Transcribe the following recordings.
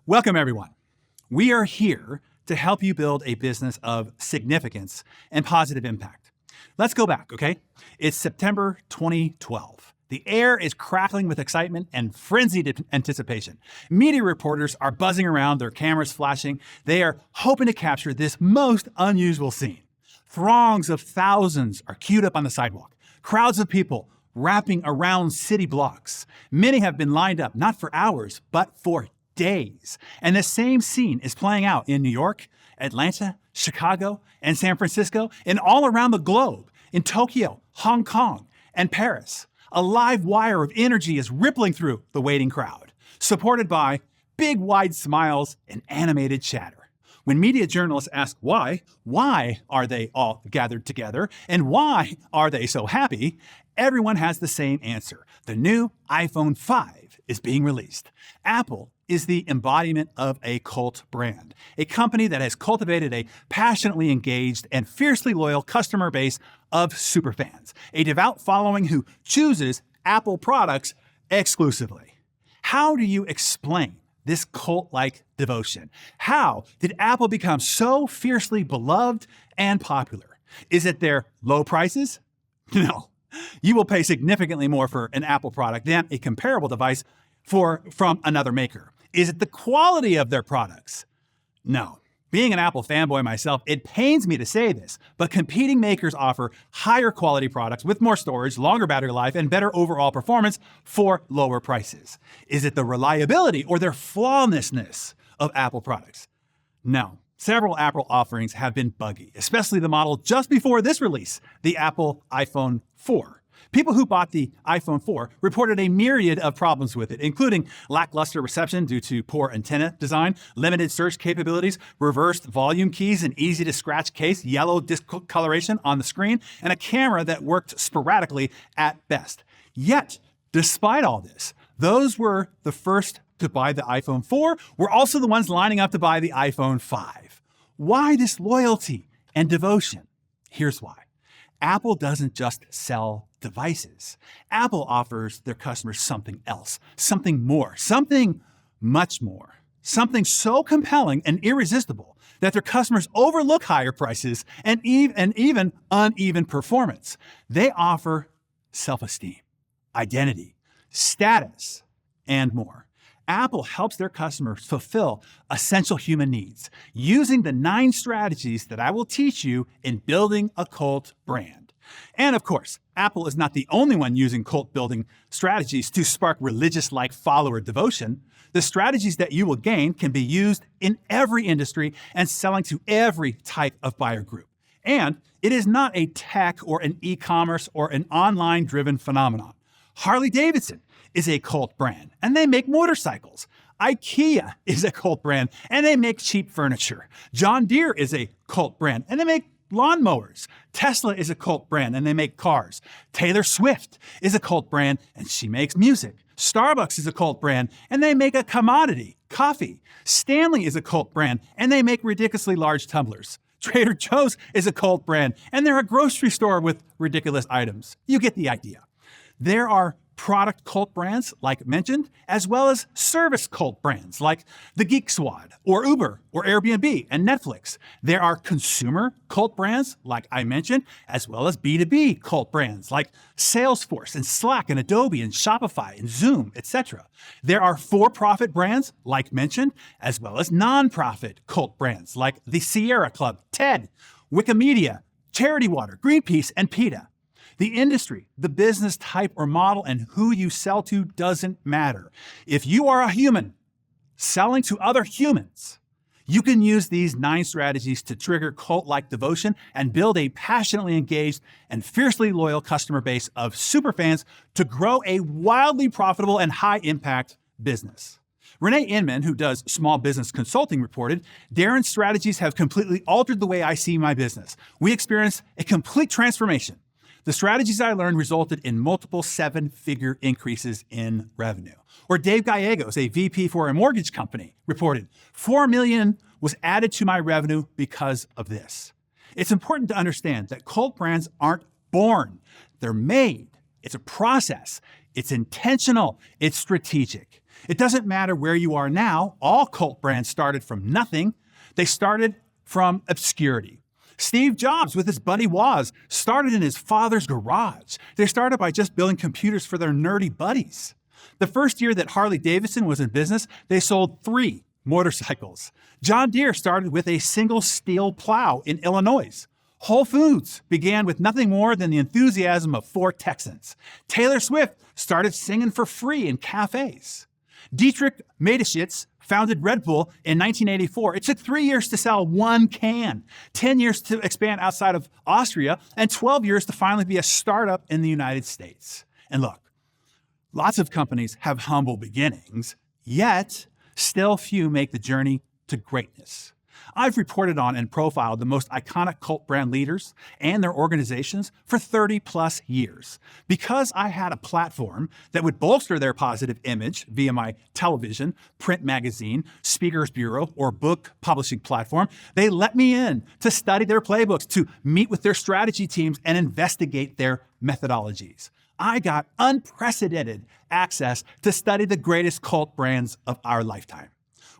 Welcome, everyone. We are here to help you build a business of significance and positive impact. Let's go back, okay? It's September 2012. The air is crackling with excitement and frenzied anticipation. Media reporters are buzzing around, their cameras flashing. They are hoping to capture this most unusual scene. Throngs of thousands are queued up on the sidewalk. Crowds of people wrapping around city blocks. Many have been lined up, not for hours, but for days. And the same scene is playing out in New York, Atlanta, Chicago, and San Francisco, and all around the globe, in Tokyo, Hong Kong, and Paris. A live wire of energy is rippling through the waiting crowd, supported by big wide smiles and animated chatter. When media journalists ask why are they all gathered together, and why are they so happy, everyone has the same answer. The new iPhone 5 is being released. Apple is the embodiment of a cult brand, a company that has cultivated a passionately engaged and fiercely loyal customer base of superfans, a devout following who chooses Apple products exclusively. How do you explain this cult-like devotion? How did Apple become so fiercely beloved and popular? Is it their low prices? No. You will pay significantly more for an Apple product than a comparable device from another maker. Is it the quality of their products? No. Being an Apple fanboy myself, it pains me to say this, but competing makers offer higher quality products with more storage, longer battery life, and better overall performance for lower prices. Is it the reliability or their flawlessness of Apple products? No. Several Apple offerings have been buggy, especially the model just before this release, the Apple iPhone 4. People who bought the iPhone 4 reported a myriad of problems with it, including lackluster reception due to poor antenna design, limited search capabilities, reversed volume keys, an easy-to-scratch case, yellow discoloration on the screen, and a camera that worked sporadically at best. Yet, despite all this, those were the first to buy the iPhone 4 were also the ones lining up to buy the iPhone 5. Why this loyalty and devotion? Here's why. Apple doesn't just sell devices. Apple offers their customers something else, something more, something much more, something so compelling and irresistible that their customers overlook higher prices and even uneven performance. They offer self-esteem, identity, status, and more. Apple helps their customers fulfill essential human needs using the 9 strategies that I will teach you in building a cult brand. And of course, Apple is not the only one using cult building strategies to spark religious-like follower devotion. The strategies that you will gain can be used in every industry and selling to every type of buyer group. And it is not a tech or an e-commerce or an online-driven phenomenon. Harley Davidson is a cult brand, and they make motorcycles. IKEA is a cult brand, and they make cheap furniture. John Deere is a cult brand, and they make lawnmowers. Tesla is a cult brand, and they make cars. Taylor Swift is a cult brand, and she makes music. Starbucks is a cult brand, and they make a commodity, coffee. Stanley is a cult brand, and they make ridiculously large tumblers. Trader Joe's is a cult brand, and they're a grocery store with ridiculous items. You get the idea. There are product cult brands, like mentioned, as well as service cult brands like the Geek Squad, or Uber, or Airbnb, and Netflix. There are consumer cult brands, like I mentioned, as well as B2B cult brands like Salesforce, and Slack, and Adobe, and Shopify, and Zoom, etc. There are for-profit brands, like mentioned, as well as non-profit cult brands like the Sierra Club, TED, Wikimedia, Charity Water, Greenpeace, and PETA. The industry, the business type or model, and who you sell to doesn't matter. If you are a human selling to other humans, you can use these 9 strategies to trigger cult-like devotion and build a passionately engaged and fiercely loyal customer base of superfans to grow a wildly profitable and high-impact business. Renee Inman, who does small business consulting, reported, "Darren's strategies have completely altered the way I see my business. We experienced a complete transformation. The strategies I learned resulted in multiple 7-figure increases in revenue." Or Dave Gallegos, a VP for a mortgage company, reported, "$4 million was added to my revenue because of this." It's important to understand that cult brands aren't born. They're made. It's a process. It's intentional. It's strategic. It doesn't matter where you are now. All cult brands started from nothing. They started from obscurity. Steve Jobs, with his buddy Woz, started in his father's garage. They started by just building computers for their nerdy buddies. The first year that Harley Davidson was in business, they sold 3 motorcycles. John Deere started with a single steel plow in Illinois. Whole Foods began with nothing more than the enthusiasm of 4 Texans. Taylor Swift started singing for free in cafes. Dietrich Mateschitz founded Red Bull in 1984. It took 3 years to sell 1 can, 10 years to expand outside of Austria, and 12 years to finally be a startup in the United States. And look, lots of companies have humble beginnings, yet still few make the journey to greatness. I've reported on and profiled the most iconic cult brand leaders and their organizations for 30 plus years. Because I had a platform that would bolster their positive image via my television, print magazine, speakers bureau, or book publishing platform, they let me in to study their playbooks, to meet with their strategy teams and investigate their methodologies. I got unprecedented access to study the greatest cult brands of our lifetime.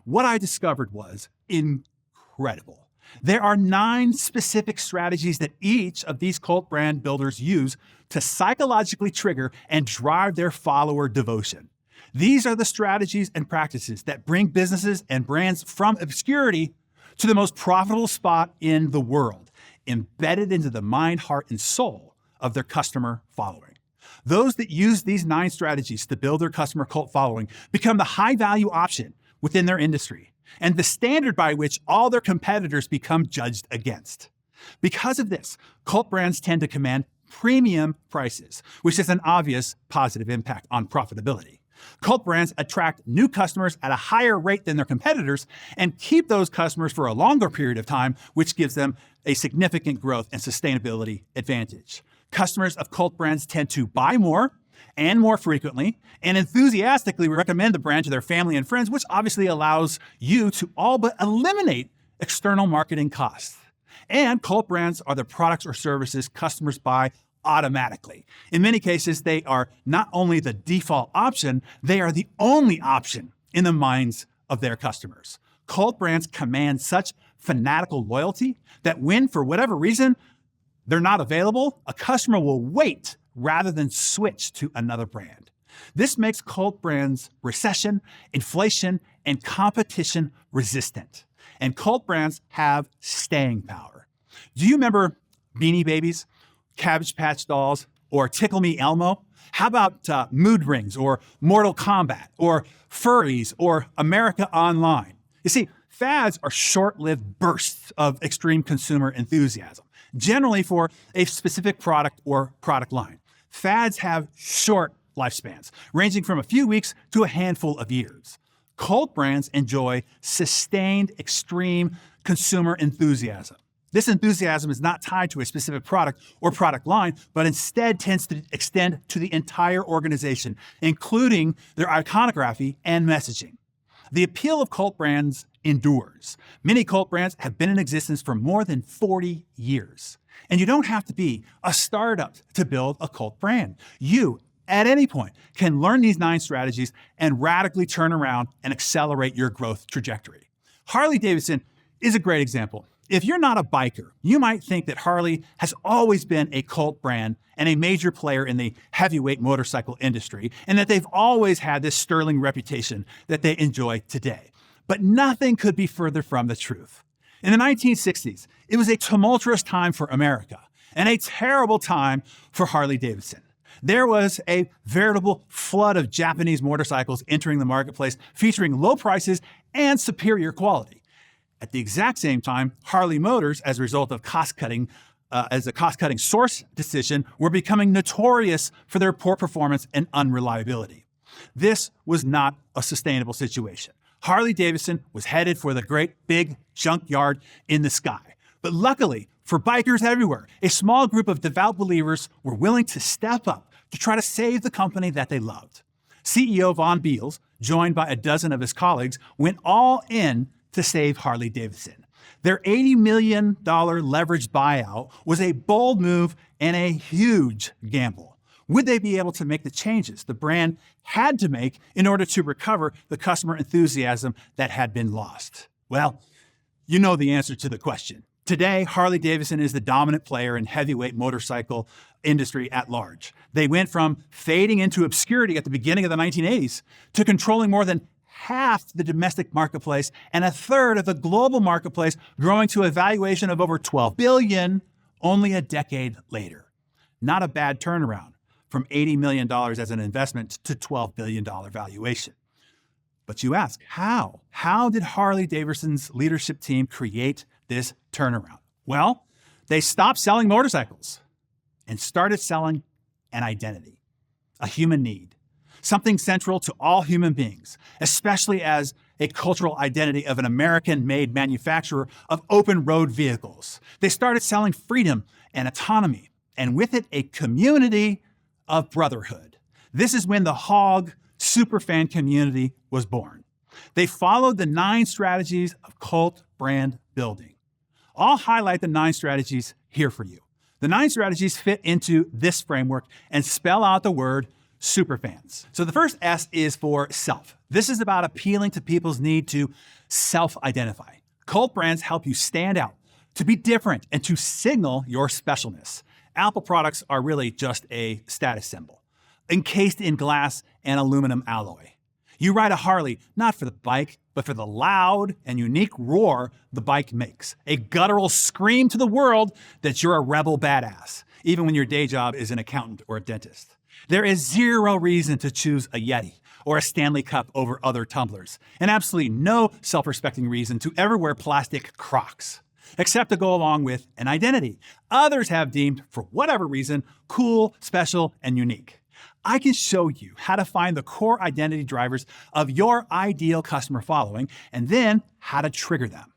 What I discovered was incredible. There are 9 specific strategies that each of these cult brand builders use to psychologically trigger and drive their follower devotion. These are the strategies and practices that bring businesses and brands from obscurity to the most profitable spot in the world, embedded into the mind, heart, and soul of their customer following. Those that use these 9 strategies to build their customer cult following become the high-value option within their industry, and the standard by which all their competitors become judged against. Because of this, cult brands tend to command premium prices, which has an obvious positive impact on profitability. Cult brands attract new customers at a higher rate than their competitors and keep those customers for a longer period of time, which gives them a significant growth and sustainability advantage. Customers of cult brands tend to buy more and more frequently, and enthusiastically recommend the brand to their family and friends, which obviously allows you to all but eliminate external marketing costs. And cult brands are the products or services customers buy automatically. In many cases, they are not only the default option, they are the only option in the minds of their customers. Cult brands command such fanatical loyalty that when, for whatever reason, they're not available, a customer will wait rather than switch to another brand. This makes cult brands recession, inflation, and competition resistant. And cult brands have staying power. Do you remember Beanie Babies, Cabbage Patch Dolls, or Tickle Me Elmo? How about mood rings, or Mortal Kombat, or furries, or America Online? You see, fads are short-lived bursts of extreme consumer enthusiasm, generally for a specific product or product line. Fads have short lifespans, ranging from a few weeks to a handful of years. Cult brands enjoy sustained, extreme consumer enthusiasm. This enthusiasm is not tied to a specific product or product line, but instead tends to extend to the entire organization, including their iconography and messaging. The appeal of cult brands endures. Many cult brands have been in existence for more than 40 years. And you don't have to be a startup to build a cult brand. You, at any point, can learn these 9 strategies and radically turn around and accelerate your growth trajectory. Harley Davidson is a great example. If you're not a biker, you might think that Harley has always been a cult brand and a major player in the heavyweight motorcycle industry, and that they've always had this sterling reputation that they enjoy today. But nothing could be further from the truth. In the 1960s, it was a tumultuous time for America and a terrible time for Harley Davidson. There was a veritable flood of Japanese motorcycles entering the marketplace, featuring low prices and superior quality. At the exact same time, Harley Motors, as a result of cost-cutting source decision, were becoming notorious for their poor performance and unreliability. This was not a sustainable situation. Harley Davidson was headed for the great big junkyard in the sky. But luckily, for bikers everywhere, a small group of devout believers were willing to step up to try to save the company that they loved. CEO Von Beals, joined by a dozen of his colleagues, went all in to save Harley Davidson. Their $80 million leveraged buyout was a bold move and a huge gamble. Would they be able to make the changes the brand had to make in order to recover the customer enthusiasm that had been lost? Well, you know the answer to the question. Today, Harley Davidson is the dominant player in heavyweight motorcycle industry at large. They went from fading into obscurity at the beginning of the 1980s to controlling more than half the domestic marketplace and a third of the global marketplace, growing to a valuation of over $12 billion only a decade later. Not a bad turnaround from $80 million as an investment to $12 billion valuation. But you ask, how? How did Harley Davidson's leadership team create this turnaround? Well, they stopped selling motorcycles and started selling an identity, a human need, something central to all human beings, especially as a cultural identity of an American-made manufacturer of open road vehicles. They started selling freedom and autonomy, and with it, a community of brotherhood. This is when the Hog superfan community was born. They followed the 9 strategies of cult brand building. I'll highlight the 9 strategies here for you. The 9 strategies fit into this framework and spell out the word superfans. So the first S is for self. This is about appealing to people's need to self-identify. Cult brands help you stand out, to be different, and to signal your specialness. Apple products are really just a status symbol, encased in glass and aluminum alloy. You ride a Harley not for the bike, but for the loud and unique roar the bike makes. A guttural scream to the world that you're a rebel badass, even when your day job is an accountant or a dentist. There is zero reason to choose a Yeti or a Stanley Cup over other tumblers, and absolutely no self-respecting reason to ever wear plastic Crocs, except to go along with an identity others have deemed, for whatever reason, cool, special, and unique. I can show you how to find the core identity drivers of your ideal customer following, and then how to trigger them.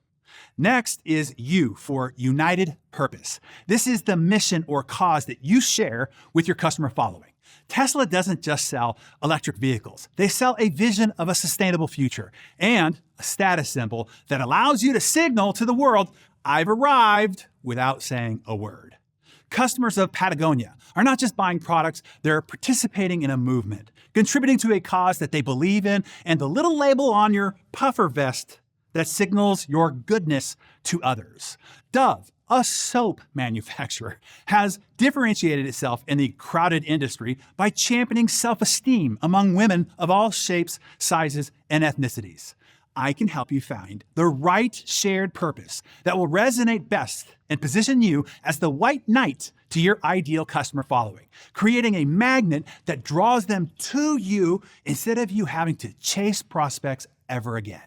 Next is U for united purpose. This is the mission or cause that you share with your customer following. Tesla doesn't just sell electric vehicles. They sell a vision of a sustainable future and a status symbol that allows you to signal to the world, I've arrived, without saying a word. Customers of Patagonia are not just buying products, they're participating in a movement, contributing to a cause that they believe in, and the little label on your puffer vest that signals your goodness to others. Dove, a soap manufacturer, has differentiated itself in the crowded industry by championing self-esteem among women of all shapes, sizes, and ethnicities. I can help you find the right shared purpose that will resonate best and position you as the white knight to your ideal customer following, creating a magnet that draws them to you instead of you having to chase prospects ever again.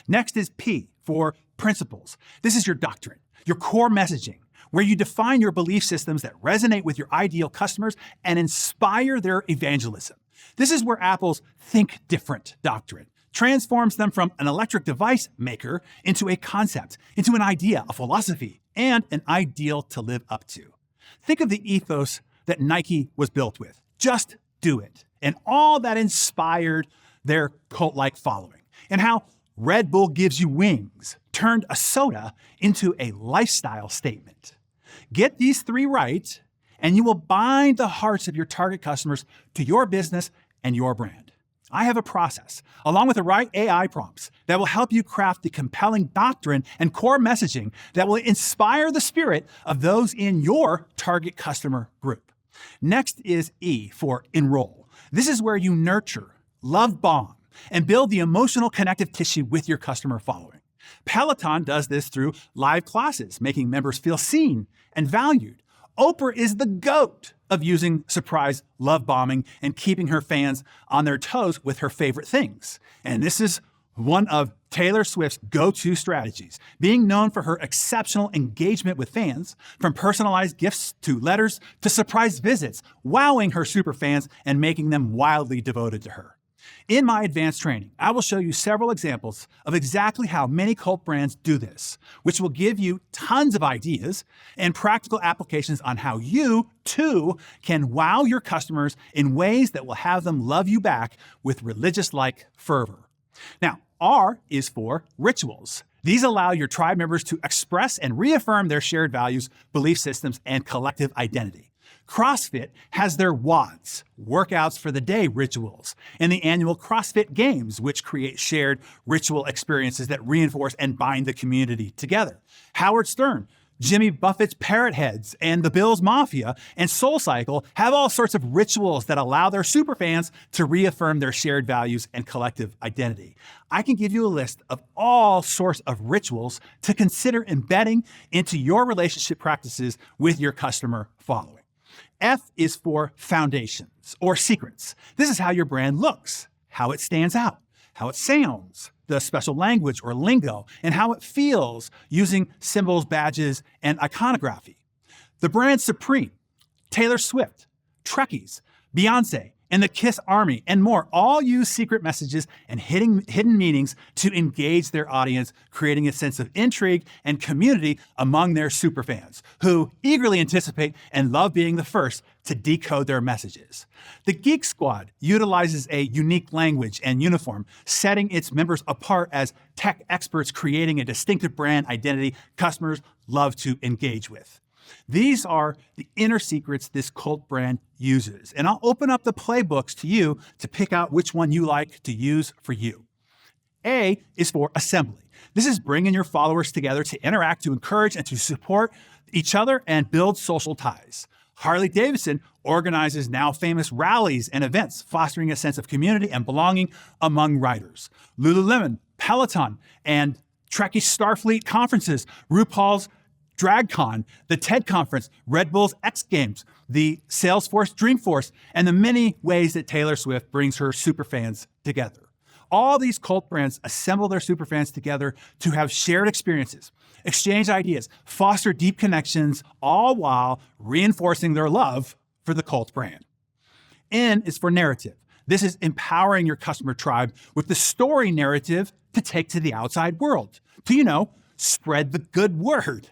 Next is P for principles. This is your doctrine, your core messaging, where you define your belief systems that resonate with your ideal customers and inspire their evangelism. This is where Apple's Think Different doctrine transforms them from an electric device maker into a concept, into an idea, a philosophy, and an ideal to live up to. Think of the ethos that Nike was built with. Just do it. And all that inspired their cult-like following. And how Red Bull gives you wings turned a soda into a lifestyle statement. Get these 3 right, and you will bind the hearts of your target customers to your business and your brand. I have a process, along with the right AI prompts, that will help you craft the compelling doctrine and core messaging that will inspire the spirit of those in your target customer group. Next is E for enroll. This is where you nurture, love bomb, and build the emotional connective tissue with your customer following. Peloton does this through live classes, making members feel seen and valued. Oprah is the GOAT of using surprise love bombing and keeping her fans on their toes with her favorite things. And this is one of Taylor Swift's go-to strategies, being known for her exceptional engagement with fans, from personalized gifts to letters to surprise visits, wowing her superfans and making them wildly devoted to her. In my advanced training, I will show you several examples of exactly how many cult brands do this, which will give you tons of ideas and practical applications on how you, too, can wow your customers in ways that will have them love you back with religious-like fervor. Now, R is for rituals. These allow your tribe members to express and reaffirm their shared values, belief systems, and collective identity. CrossFit has their WODs, workouts for the day rituals, and the annual CrossFit Games, which create shared ritual experiences that reinforce and bind the community together. Howard Stern, Jimmy Buffett's Parrot Heads, and the Bills Mafia and SoulCycle have all sorts of rituals that allow their superfans to reaffirm their shared values and collective identity. I can give you a list of all sorts of rituals to consider embedding into your relationship practices with your customer following. F is for foundations or secrets. This is how your brand looks, how it stands out, how it sounds, the special language or lingo, and how it feels using symbols, badges, and iconography. The brand Supreme, Taylor Swift, Trekkies, Beyonce, and the Kiss Army, and more, all use secret messages and hidden meanings to engage their audience, creating a sense of intrigue and community among their superfans, who eagerly anticipate and love being the first to decode their messages. The Geek Squad utilizes a unique language and uniform, setting its members apart as tech experts, creating a distinctive brand identity customers love to engage with. These are the inner secrets this cult brand uses, and I'll open up the playbooks to you to pick out which one you like to use for you. A is for assembly. This is bringing your followers together to interact, to encourage, and to support each other and build social ties. Harley Davidson organizes now famous rallies and events, fostering a sense of community and belonging among riders. Lululemon, Peloton, and Trekkie Starfleet conferences, RuPaul's DragCon, the TED Conference, Red Bull's X Games, the Salesforce Dreamforce, and the many ways that Taylor Swift brings her superfans together. All these cult brands assemble their superfans together to have shared experiences, exchange ideas, foster deep connections, all while reinforcing their love for the cult brand. N is for narrative. This is empowering your customer tribe with the story narrative to take to the outside world, to, spread the good word.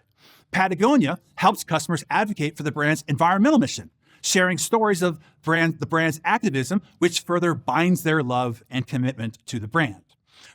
Patagonia helps customers advocate for the brand's environmental mission, sharing stories of the brand's activism, which further binds their love and commitment to the brand.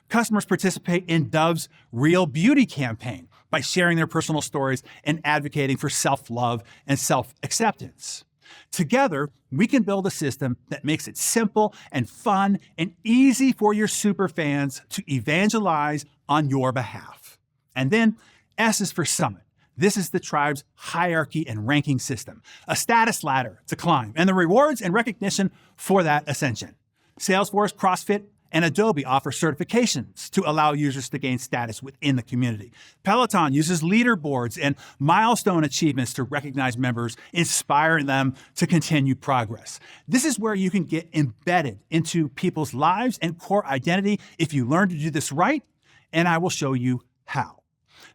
Customers participate in Dove's Real Beauty campaign by sharing their personal stories and advocating for self-love and self-acceptance. Together, we can build a system that makes it simple and fun and easy for your superfans to evangelize on your behalf. And then S is for Summit. This is the tribe's hierarchy and ranking system, a status ladder to climb, and the rewards and recognition for that ascension. Salesforce, CrossFit, and Adobe offer certifications to allow users to gain status within the community. Peloton uses leaderboards and milestone achievements to recognize members, inspiring them to continue progress. This is where you can get embedded into people's lives and core identity if you learn to do this right, and I will show you how.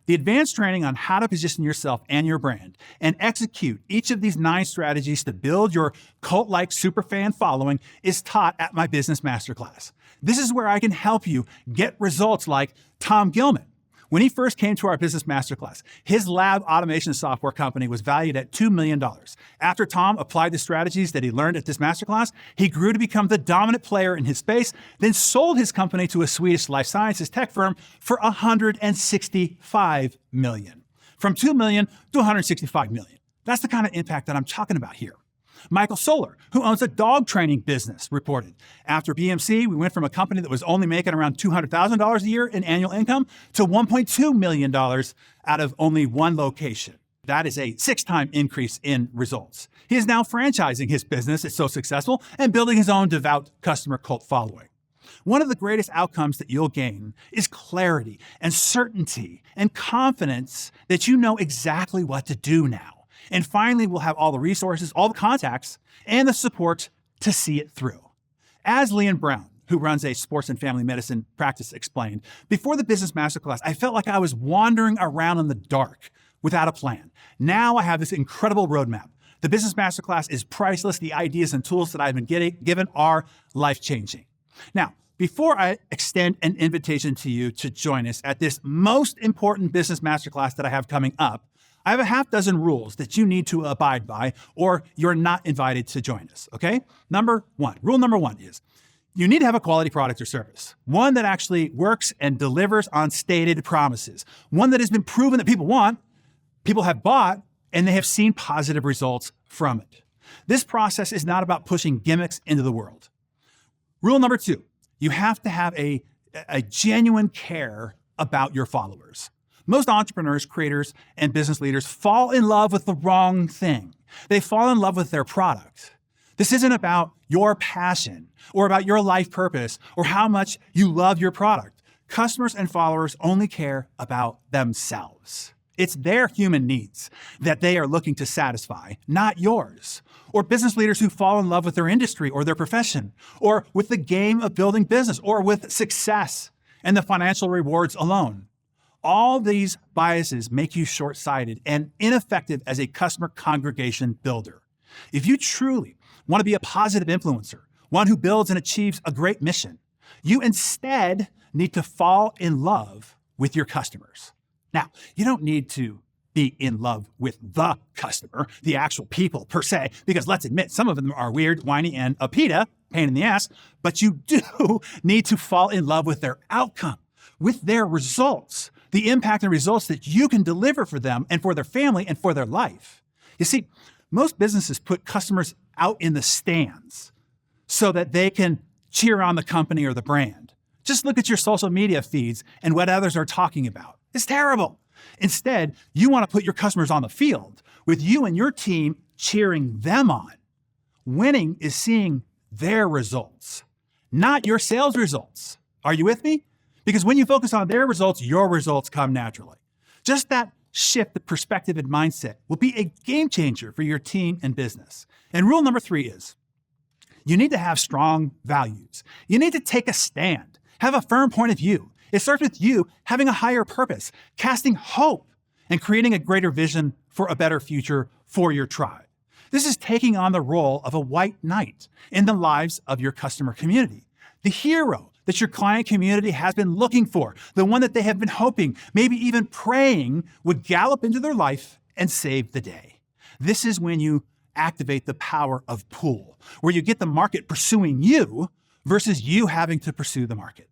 The advanced training on how to position yourself and your brand and execute each of these 9 strategies to build your cult-like superfan following is taught at my business masterclass. This is where I can help you get results like Tom Gilman. When he first came to our business masterclass, his lab automation software company was valued at $2 million. After Tom applied the strategies that he learned at this masterclass, he grew to become the dominant player in his space, then sold his company to a Swedish life sciences tech firm for $165 million. From $2 million to $165 million. That's the kind of impact that I'm talking about here. Michael Solar, who owns a dog training business, reported, after BMC, we went from a company that was only making around $200,000 a year in annual income to $1.2 million out of only one location. That is a 6-time increase in results. He is now franchising his business. It's so successful and building his own devout customer cult following. One of the greatest outcomes that you'll gain is clarity and certainty and confidence that you know exactly what to do now. And finally, we'll have all the resources, all the contacts, and the support to see it through. As Leon Brown, who runs a sports and family medicine practice, explained, before the business masterclass, I felt like I was wandering around in the dark without a plan. Now I have this incredible roadmap. The business masterclass is priceless. The ideas and tools that I've been given are life-changing. Now, before I extend an invitation to you to join us at this most important business masterclass that I have coming up, I have a half dozen rules that you need to abide by, or you're not invited to join us, okay? Rule number one is you need to have a quality product or service, one that actually works and delivers on stated promises, one that has been proven that people want, people have bought, and they have seen positive results from it. This process is not about pushing gimmicks into the world. Rule number 2, you have to have a genuine care about your followers. Most entrepreneurs, creators, and business leaders fall in love with the wrong thing. They fall in love with their product. This isn't about your passion or about your life purpose or how much you love your product. Customers and followers only care about themselves. It's their human needs that they are looking to satisfy, not yours. Or business leaders who fall in love with their industry or their profession, or with the game of building business, or with success and the financial rewards alone. All these biases make you short-sighted and ineffective as a customer congregation builder. If you truly want to be a positive influencer, one who builds and achieves a great mission, you instead need to fall in love with your customers. Now, you don't need to be in love with the customer, the actual people per se, because let's admit, some of them are weird, whiny, and a pain in the ass, but you do need to fall in love with their outcome, with their results, the impact and results that you can deliver for them and for their family and for their life. You see, most businesses put customers out in the stands so that they can cheer on the company or the brand. Just look at your social media feeds and what others are talking about. It's terrible. Instead, you want to put your customers on the field with you and your team cheering them on. Winning is seeing their results, not your sales results. Are you with me? Because when you focus on their results, your results come naturally. Just that shift the perspective and mindset will be a game changer for your team and business. And rule number 3 is you need to have strong values. You need to take a stand, have a firm point of view. It starts with you having a higher purpose, casting hope, and creating a greater vision for a better future for your tribe. This is taking on the role of a white knight in the lives of your customer community, the hero that your client community has been looking for, the one that they have been hoping, maybe even praying would gallop into their life and save the day. This is when you activate the power of pull, where you get the market pursuing you versus you having to pursue the market.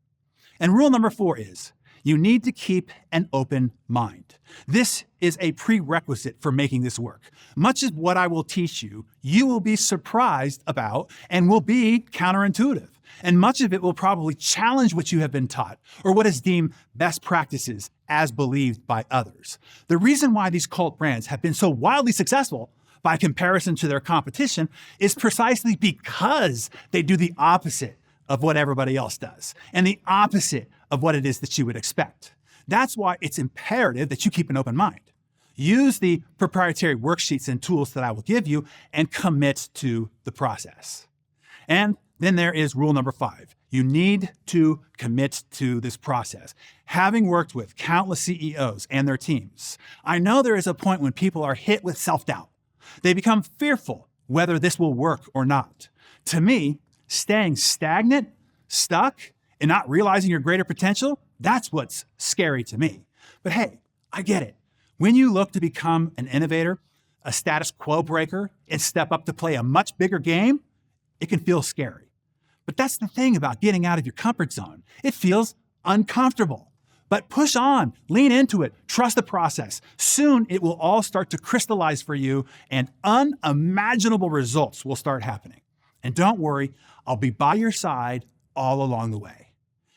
And rule number 4 is you need to keep an open mind. This is a prerequisite for making this work. Much of what I will teach you, you will be surprised about and will be counterintuitive. And much of it will probably challenge what you have been taught or what is deemed best practices as believed by others. The reason why these cult brands have been so wildly successful by comparison to their competition is precisely because they do the opposite of what everybody else does and the opposite of what it is that you would expect. That's why it's imperative that you keep an open mind. Use the proprietary worksheets and tools that I will give you and commit to the process. And then there is rule number 5. You need to commit to this process. Having worked with countless CEOs and their teams, I know there is a point when people are hit with self-doubt. They become fearful whether this will work or not. To me, staying stagnant, stuck, and not realizing your greater potential, that's what's scary to me. But hey, I get it. When you look to become an innovator, a status quo breaker, and step up to play a much bigger game, it can feel scary. But that's the thing about getting out of your comfort zone. It feels uncomfortable. But push on, lean into it, trust the process. Soon it will all start to crystallize for you and unimaginable results will start happening. And don't worry, I'll be by your side all along the way.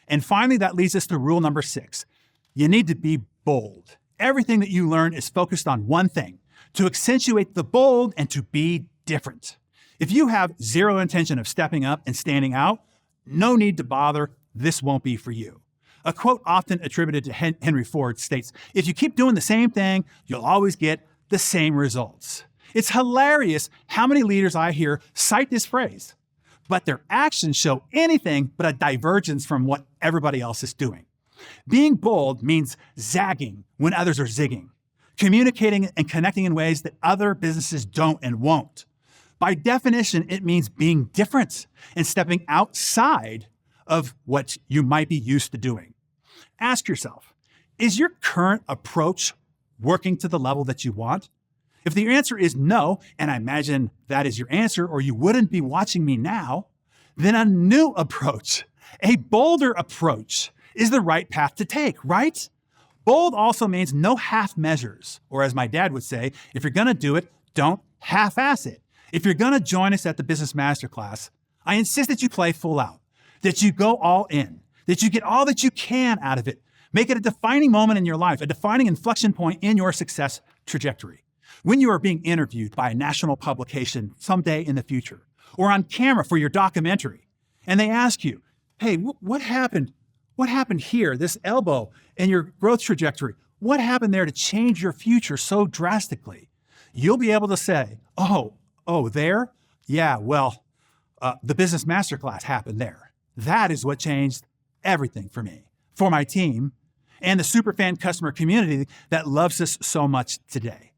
And finally, that leads us to rule number 6. You need to be bold. Everything that you learn is focused on one thing, to accentuate the bold and to be different. If you have zero intention of stepping up and standing out, no need to bother. This won't be for you. A quote often attributed to Henry Ford states, "If you keep doing the same thing, you'll always get the same results." It's hilarious how many leaders I hear cite this phrase, but their actions show anything but a divergence from what everybody else is doing. Being bold means zagging when others are zigging, communicating and connecting in ways that other businesses don't and won't. By definition, it means being different and stepping outside of what you might be used to doing. Ask yourself, is your current approach working to the level that you want? If the answer is no, and I imagine that is your answer or you wouldn't be watching me now, then a new approach, a bolder approach is the right path to take, right? Bold also means no half measures, or as my dad would say, if you're gonna do it, don't half-ass it. If you're going to join us at the Business Masterclass, I insist that you play full out, that you go all in, that you get all that you can out of it. Make it a defining moment in your life, a defining inflection point in your success trajectory. When you are being interviewed by a national publication someday in the future, or on camera for your documentary, and they ask you, hey, what happened? What happened here, this elbow in your growth trajectory? What happened there to change your future so drastically? You'll be able to say, oh, there? Yeah, well, the Business Masterclass happened there. That is what changed everything for me, for my team, and the superfan customer community that loves us so much today.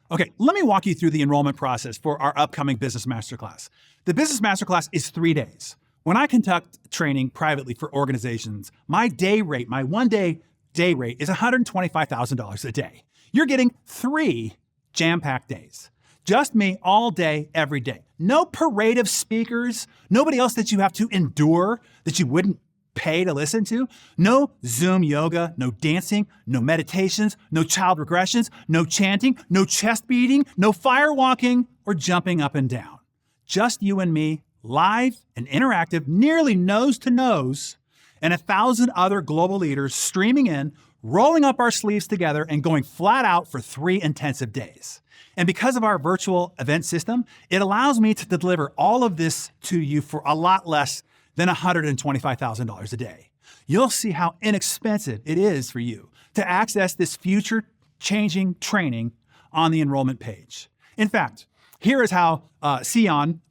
Okay, let me walk you through the enrollment process for our upcoming Business Masterclass. The Business Masterclass is 3 days. When I conduct training privately for organizations, my day rate, my one-day day rate is $125,000 a day. You're getting 3 jam-packed days. Just me all day, every day. No parade of speakers, nobody else that you have to endure that you wouldn't pay to listen to. No Zoom yoga, no dancing, no meditations, no child regressions, no chanting, no chest beating, no fire walking or jumping up and down. Just you and me, live and interactive, nearly nose to nose, and 1,000 other global leaders streaming in, rolling up our sleeves together and going flat out for 3 intensive days. And because of our virtual event system, it allows me to deliver all of this to you for a lot less than $125,000 a day. You'll see how inexpensive it is for you to access this future-changing training on the enrollment page. In fact, here is how Sion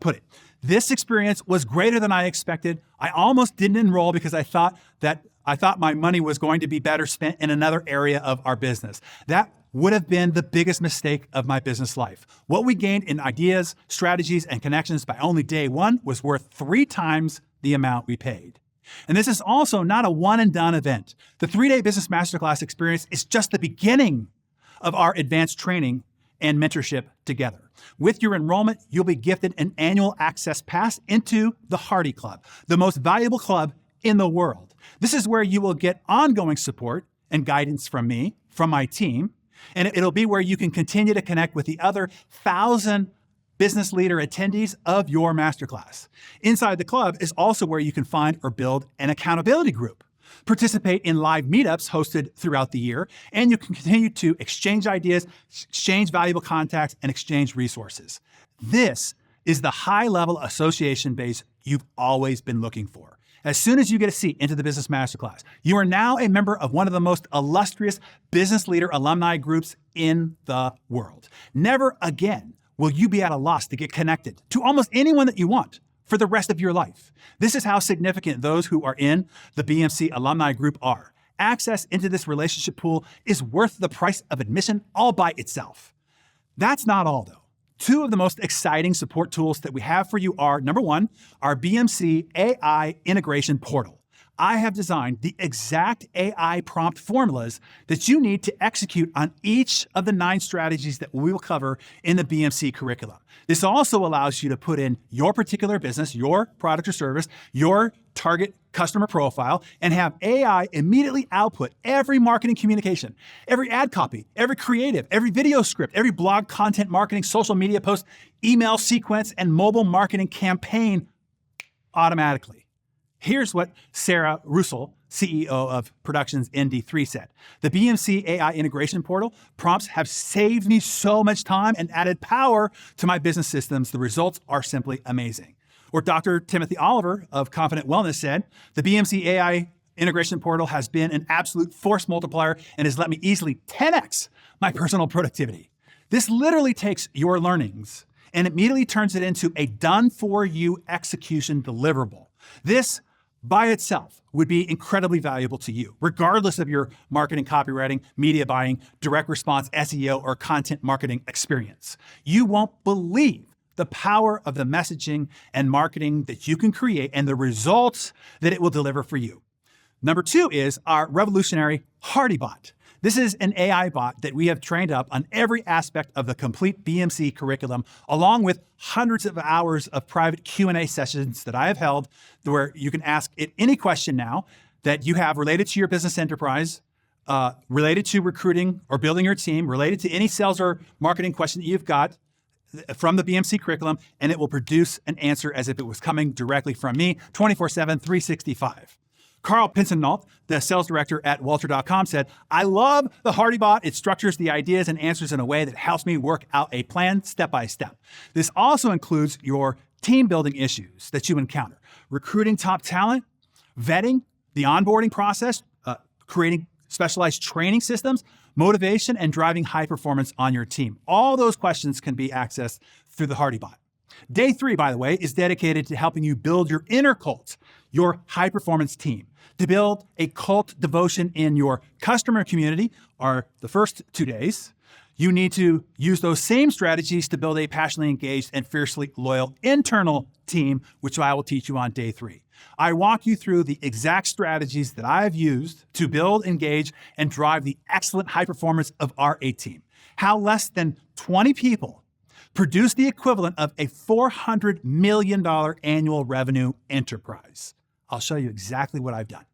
put it. This experience was greater than I expected. I almost didn't enroll because I thought my money was going to be better spent in another area of our business. That would have been the biggest mistake of my business life. What we gained in ideas, strategies, and connections by only day 1 was worth 3 times the amount we paid. And this is also not a one and done event. The 3-day Business Masterclass experience is just the beginning of our advanced training and mentorship together. With your enrollment, you'll be gifted an annual access pass into the Hardy Club, the most valuable club in the world. This is where you will get ongoing support and guidance from me, from my team, and it'll be where you can continue to connect with the other 1,000 business leader attendees of your masterclass. Inside the club is also where you can find or build an accountability group, participate in live meetups hosted throughout the year, and you can continue to exchange ideas, exchange valuable contacts, and exchange resources. This is the high-level association base you've always been looking for. As soon as you get a seat into the Business Masterclass, you are now a member of one of the most illustrious business leader alumni groups in the world. Never again will you be at a loss to get connected to almost anyone that you want for the rest of your life. This is how significant those who are in the BMC alumni group are. Access into this relationship pool is worth the price of admission all by itself. That's not all, though. 2 of the most exciting support tools that we have for you are, number 1, our BMC AI integration portal. I have designed the exact AI prompt formulas that you need to execute on each of the 9 strategies that we will cover in the BMC curriculum. This also allows you to put in your particular business, your product or service, your target customer profile, and have AI immediately output every marketing communication, every ad copy, every creative, every video script, every blog content marketing, social media post, email sequence, and mobile marketing campaign automatically. Here's what Sarah Russell, CEO of Productions ND3 said. The BMC AI integration portal prompts have saved me so much time and added power to my business systems. The results are simply amazing. Or Dr. Timothy Oliver of Confident Wellness said, the BMC AI integration portal has been an absolute force multiplier and has let me easily 10x my personal productivity. This literally takes your learnings and immediately turns it into a done-for-you execution deliverable. This by itself would be incredibly valuable to you, regardless of your marketing, copywriting, media buying, direct response, SEO, or content marketing experience. You won't believe the power of the messaging and marketing that you can create and the results that it will deliver for you. Number 2 is our revolutionary Hardy bot. This is an AI bot that we have trained up on every aspect of the complete BMC curriculum, along with hundreds of hours of private Q&A sessions that I have held where you can ask it any question now that you have related to your business enterprise, related to recruiting or building your team, related to any sales or marketing question that you've got. from the BMC curriculum, and it will produce an answer as if it was coming directly from me, 24/7, 365. Carl Pinsenalt, the sales director at Walter.com, said, I love the HardyBot. It structures the ideas and answers in a way that helps me work out a plan step by step. This also includes your team building issues that you encounter, recruiting top talent, vetting, the onboarding process, creating specialized training systems, motivation, and driving high performance on your team. All those questions can be accessed through the HardyBot. Day 3, by the way, is dedicated to helping you build your inner cult, your high performance team. To build a cult devotion in your customer community are the first 2 days. You need to use those same strategies to build a passionately engaged and fiercely loyal internal team, which I will teach you on day 3. I walk you through the exact strategies that I've used to build, engage, and drive the excellent high performance of our A team. How less than 20 people produce the equivalent of a $400 million annual revenue enterprise. I'll show you exactly what I've done.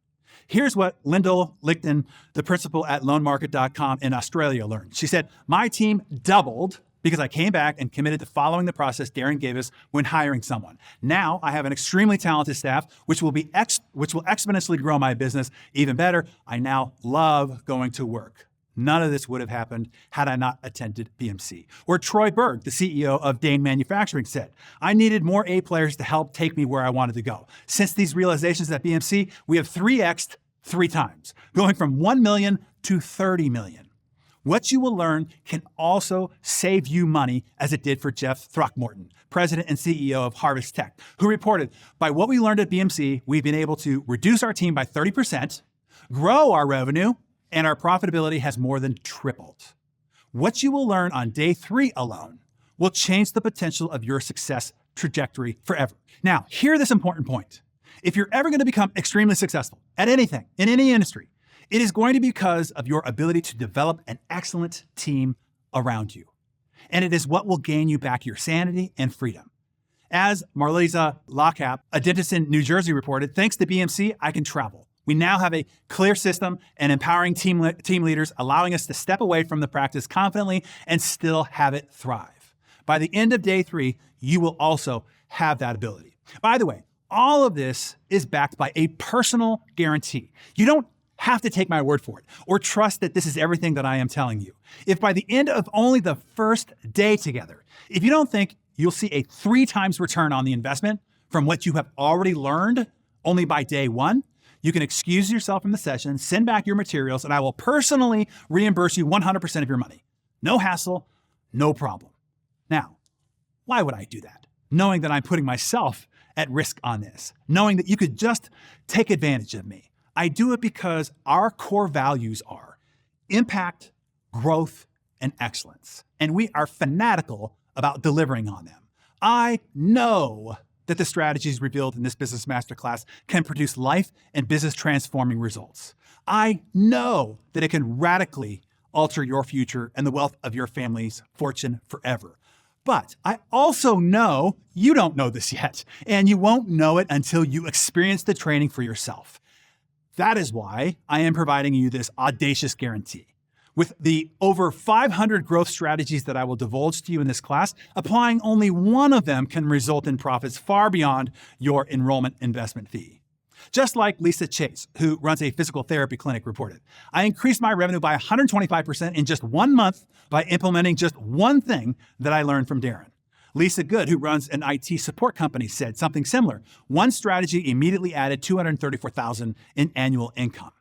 Here's what Lyndall Lichten, the principal at loanmarket.com in Australia, learned. She said, my team doubled because I came back and committed to following the process Darren gave us when hiring someone. Now I have an extremely talented staff, which will exponentially grow my business even better. I now love going to work. None of this would have happened had I not attended BMC. Or Troy Berg, the CEO of Dane Manufacturing, said, I needed more A players to help take me where I wanted to go. Since these realizations at BMC, we have 3x'd 3 times, going from 1 million to 30 million. What you will learn can also save you money, as it did for Jeff Throckmorton, president and CEO of Harvest Tech, who reported, by what we learned at BMC, we've been able to reduce our team by 30%, grow our revenue, and our profitability has more than tripled. What you will learn on day 3 alone will change the potential of your success trajectory forever. Now, hear this important point. If you're ever going to become extremely successful at anything, in any industry, it is going to be because of your ability to develop an excellent team around you. And it is what will gain you back your sanity and freedom. As Marliza Lockap, a dentist in New Jersey, reported, thanks to BMC, I can travel. We now have a clear system and empowering team leaders, allowing us to step away from the practice confidently and still have it thrive. By the end of day 3, you will also have that ability. By the way, all of this is backed by a personal guarantee. You don't have to take my word for it or trust that this is everything that I am telling you. If by the end of only the first day together, if you don't think you'll see a 3 times return on the investment from what you have already learned only by day 1, you can excuse yourself from the session, send back your materials, and I will personally reimburse you 100% of your money. No hassle, no problem. Now, why would I do that? Knowing that I'm putting myself at risk on this, knowing that you could just take advantage of me. I do it because our core values are impact, growth, and excellence. And we are fanatical about delivering on them. I know that the strategies revealed in this business masterclass can produce life and business transforming results. I know that it can radically alter your future and the wealth of your family's fortune forever. But I also know you don't know this yet, and you won't know it until you experience the training for yourself. That is why I am providing you this audacious guarantee. With the over 500 growth strategies that I will divulge to you in this class, applying only one of them can result in profits far beyond your enrollment investment fee. Just like Lisa Chase, who runs a physical therapy clinic, reported, I increased my revenue by 125% in just 1 month by implementing just one thing that I learned from Darren. Lisa Good, who runs an IT support company, said something similar. One strategy immediately added $234,000 in annual income.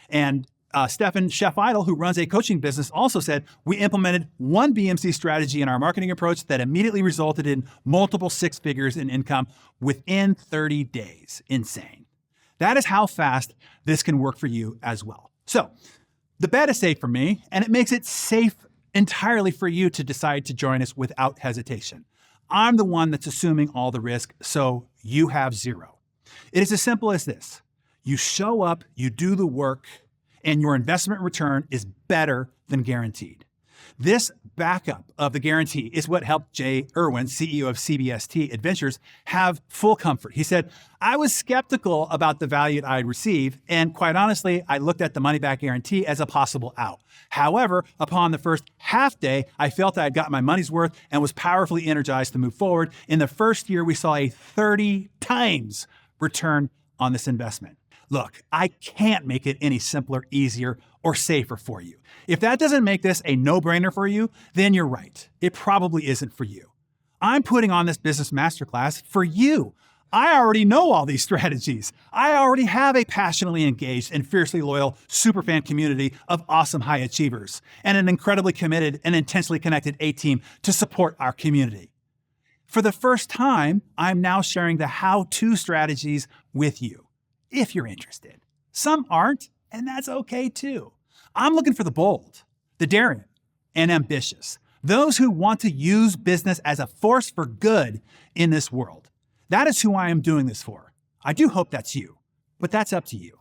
And Stefan Chef-Idol, who runs a coaching business, also said, we implemented one BMC strategy in our marketing approach that immediately resulted in multiple 6 figures in income within 30 days. Insane. That is how fast this can work for you as well. So the bet is safe for me, and it makes it safe entirely for you to decide to join us without hesitation. I'm the one that's assuming all the risk, so you have 0. It is as simple as this. You show up, you do the work, and your investment return is better than guaranteed. This backup of the guarantee is what helped Jay Irwin, CEO of CBST Adventures, have full comfort. He said, I was skeptical about the value I'd receive, and quite honestly, I looked at the money-back guarantee as a possible out. However, upon the first half day, I felt I had got my money's worth and was powerfully energized to move forward. In the first year, we saw a 30 times return on this investment. Look, I can't make it any simpler, easier, or safer for you. If that doesn't make this a no-brainer for you, then you're right. It probably isn't for you. I'm putting on this business masterclass for you. I already know all these strategies. I already have a passionately engaged and fiercely loyal superfan community of awesome high achievers and an incredibly committed and intensely connected A-team to support our community. For the first time, I'm now sharing the how-to strategies with you, if you're interested. Some aren't, and that's okay too. I'm looking for the bold, the daring, and ambitious, those who want to use business as a force for good in this world. That is who I am doing this for. I do hope that's you, but that's up to you.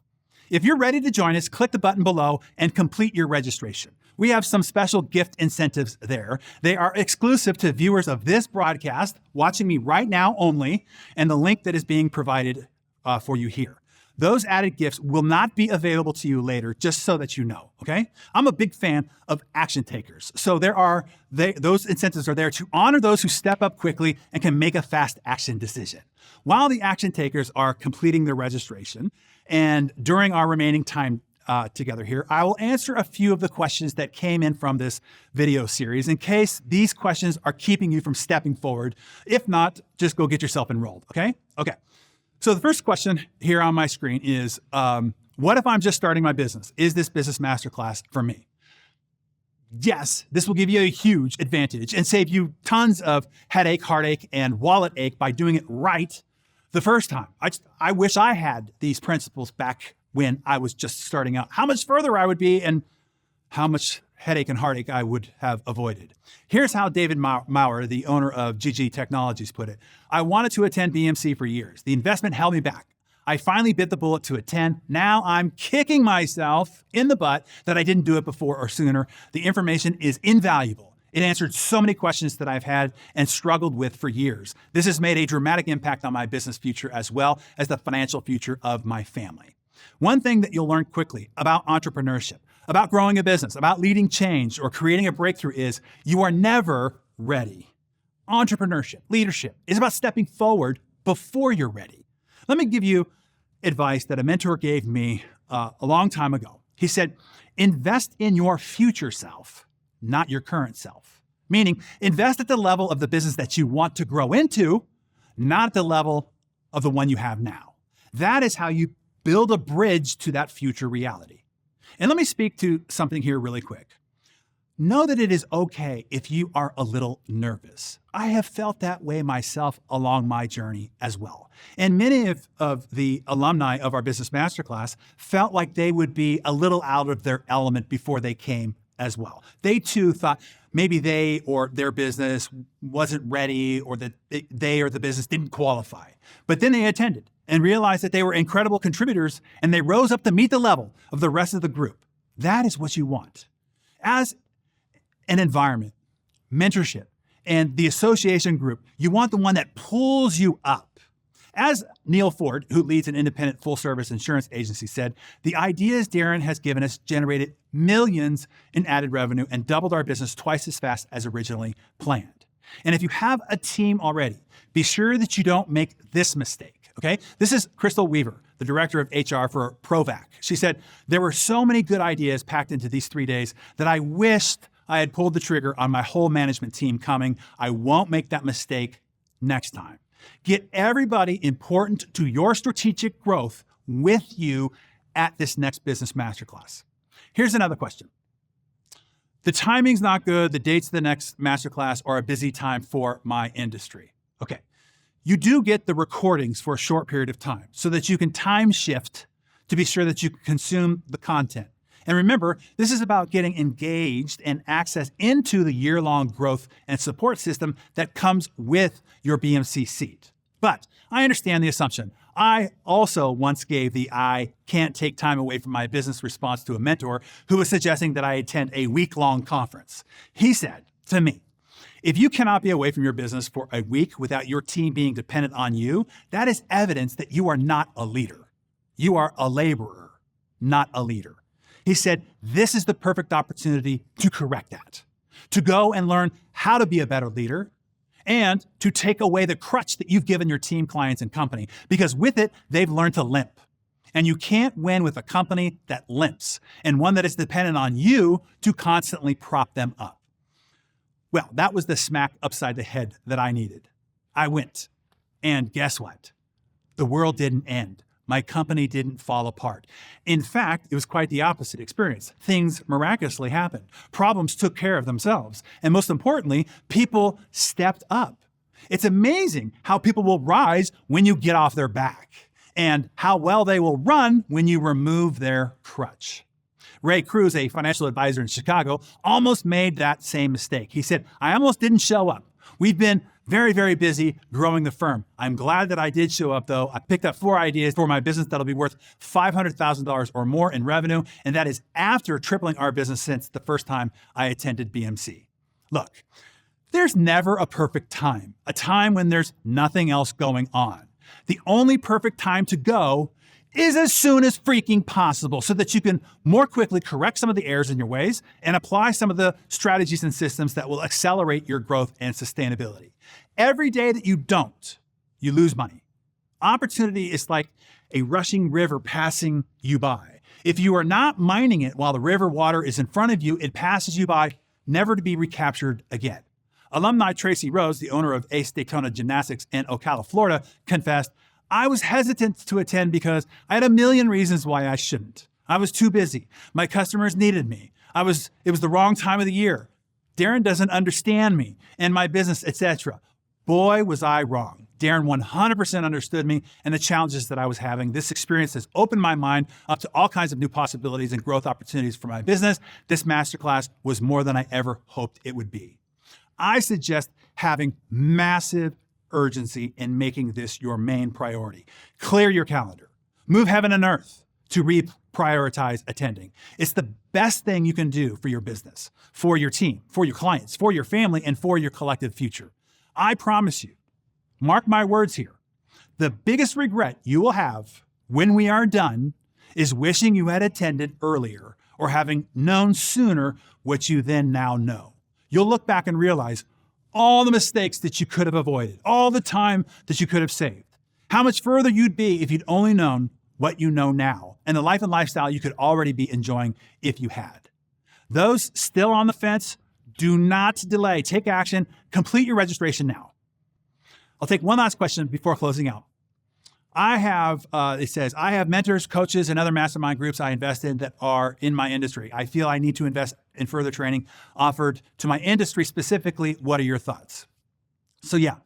If you're ready to join us, click the button below and complete your registration. We have some special gift incentives there. They are exclusive to viewers of this broadcast, watching me right now only, and the link that is being provided for you here. Those added gifts will not be available to you later, just so that you know, okay? I'm a big fan of action takers. So those incentives are there to honor those who step up quickly and can make a fast action decision. While the action takers are completing their registration, and during our remaining time together here, I will answer a few of the questions that came in from this video series in case these questions are keeping you from stepping forward. If not, just go get yourself enrolled, okay? Okay. So the first question here on my screen is, what if I'm just starting my business? Is this business masterclass for me? Yes, this will give you a huge advantage and save you tons of headache, heartache, and wallet ache by doing it right the first time. I wish I had these principles back when I was just starting out. How much further I would be and how much headache and heartache I would have avoided. Here's how David Maurer, the owner of GG Technologies, put it. I wanted to attend BMC for years. The investment held me back. I finally bit the bullet to attend. Now I'm kicking myself in the butt that I didn't do it before or sooner. The information is invaluable. It answered so many questions that I've had and struggled with for years. This has made a dramatic impact on my business future as well as the financial future of my family. One thing that you'll learn quickly about entrepreneurship, about growing a business, about leading change or creating a breakthrough is you are never ready. Entrepreneurship, leadership is about stepping forward before you're ready. Let me give you advice that a mentor gave me a long time ago. He said, invest in your future self, not your current self. Meaning, invest at the level of the business that you want to grow into, not at the level of the one you have now. That is how you build a bridge to that future reality. And let me speak to something here really quick. Know that it is okay if you are a little nervous. I have felt that way myself along my journey as well. And many of the alumni of our Business Masterclass felt like they would be a little out of their element before they came as well. They too thought maybe they or their business wasn't ready or that they or the business didn't qualify. But then they attended and realized that they were incredible contributors and they rose up to meet the level of the rest of the group. That is what you want. As an environment, mentorship, and the association group, you want the one that pulls you up. As Neil Ford, who leads an independent full-service insurance agency, said, the ideas Darren has given us generated millions in added revenue and doubled our business twice as fast as originally planned. And if you have a team already, be sure that you don't make this mistake. Okay, this is Crystal Weaver, the director of HR for Provac. She said, there were so many good ideas packed into these 3 days that I wished I had pulled the trigger on my whole management team coming. I won't make that mistake next time. Get everybody important to your strategic growth with you at this next business masterclass. Here's another question. The timing's not good. The dates of the next masterclass are a busy time for my industry. Okay. You do get the recordings for a short period of time so that you can time shift to be sure that you can consume the content. And remember, this is about getting engaged and access into the year-long growth and support system that comes with your BMC seat. But I understand the assumption. I also once gave the I can't take time away from my business response to a mentor who was suggesting that I attend a week-long conference. He said to me, if you cannot be away from your business for a week without your team being dependent on you, that is evidence that you are not a leader. You are a laborer, not a leader. He said, this is the perfect opportunity to correct that, to go and learn how to be a better leader, and to take away the crutch that you've given your team, clients, and company, because with it, they've learned to limp. And you can't win with a company that limps and one that is dependent on you to constantly prop them up. Well, that was the smack upside the head that I needed. I went, and guess what? The world didn't end. My company didn't fall apart. In fact, it was quite the opposite experience. Things miraculously happened. Problems took care of themselves. And most importantly, people stepped up. It's amazing how people will rise when you get off their back and how well they will run when you remove their crutch. Ray Cruz, a financial advisor in Chicago, almost made that same mistake. He said, I almost didn't show up. We've been very, very busy growing the firm. I'm glad that I did show up, though. I picked up 4 ideas for my business that'll be worth $500,000 or more in revenue, and that is after tripling our business since the first time I attended BMC. Look, there's never a perfect time, a time when there's nothing else going on. The only perfect time to go is as soon as freaking possible so that you can more quickly correct some of the errors in your ways and apply some of the strategies and systems that will accelerate your growth and sustainability. Every day that you don't, you lose money. Opportunity is like a rushing river passing you by. If you are not mining it while the river water is in front of you, it passes you by, never to be recaptured again. Alumni Tracy Rose, the owner of Ace Daytona Gymnastics in Ocala, Florida, confessed, I was hesitant to attend because I had a million reasons why I shouldn't. I was too busy. My customers needed me. It was the wrong time of the year. Darren doesn't understand me and my business, etc. Boy, was I wrong. Darren 100% understood me and the challenges that I was having. This experience has opened my mind up to all kinds of new possibilities and growth opportunities for my business. This masterclass was more than I ever hoped it would be. I suggest having massive urgency in making this your main priority. Clear your calendar. Move heaven and earth to reprioritize attending. It's the best thing you can do for your business, for your team, for your clients, for your family, and for your collective future. I promise you, mark my words here, the biggest regret you will have when we are done is wishing you had attended earlier or having known sooner what you then now know. You'll look back and realize all the mistakes that you could have avoided, all the time that you could have saved, how much further you'd be if you'd only known what you know now, and the life and lifestyle you could already be enjoying if you had. Those still on the fence, do not delay. Take action. Complete your registration now. I'll take one last question before closing out. It says, I have mentors, coaches, and other mastermind groups I invest in that are in my industry. I feel I need to invest in further training offered to my industry specifically. What are your thoughts? So yeah,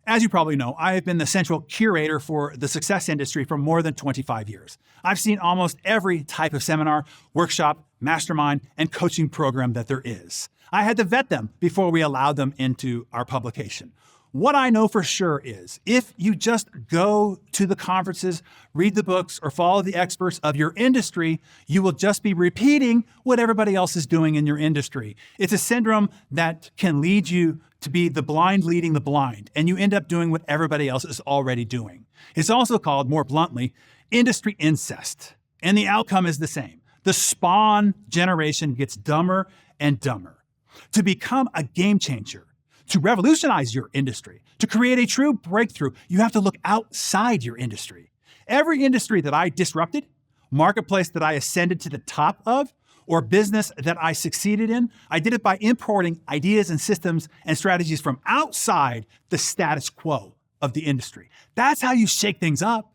as you probably know, I have been the central curator for the success industry for more than 25 years. I've seen almost every type of seminar, workshop, mastermind, and coaching program that there is. I had to vet them before we allowed them into our publication. What I know for sure is if you just go to the conferences, read the books, or follow the experts of your industry, you will just be repeating what everybody else is doing in your industry. It's a syndrome that can lead you to be the blind leading the blind, and you end up doing what everybody else is already doing. It's also called, more bluntly, industry incest, and the outcome is the same. The spawn generation gets dumber and dumber. To become a game changer, to revolutionize your industry, to create a true breakthrough, you have to look outside your industry. Every industry that I disrupted, marketplace that I ascended to the top of, or business that I succeeded in, I did it by importing ideas and systems and strategies from outside the status quo of the industry. That's how you shake things up.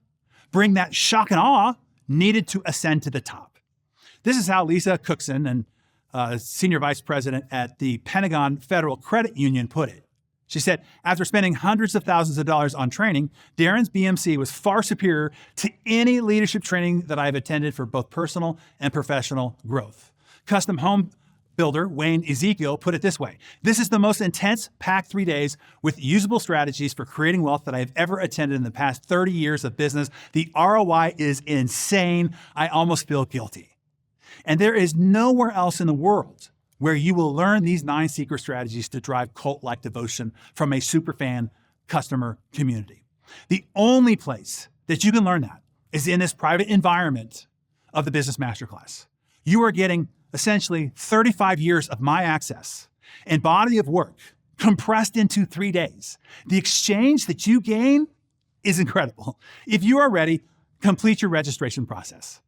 Bring that shock and awe needed to ascend to the top. This is how Lisa Cookson, and Senior Vice President at the Pentagon Federal Credit Union, put it. She said, after spending hundreds of thousands of dollars on training, Darren's BMC was far superior to any leadership training that I've attended for both personal and professional growth. Custom home builder, Wayne Ezekiel, put it this way: "This is the most intense, packed 3 days with usable strategies for creating wealth that I have ever attended in the past 30 years of business. The ROI is insane. I almost feel guilty." And there is nowhere else in the world where you will learn these 9 secret strategies to drive cult-like devotion from a superfan customer community. The only place that you can learn that is in this private environment of the Business Masterclass. You are getting essentially 35 years of my access and body of work compressed into 3 days. The exchange that you gain is incredible. If you are ready, complete your registration process.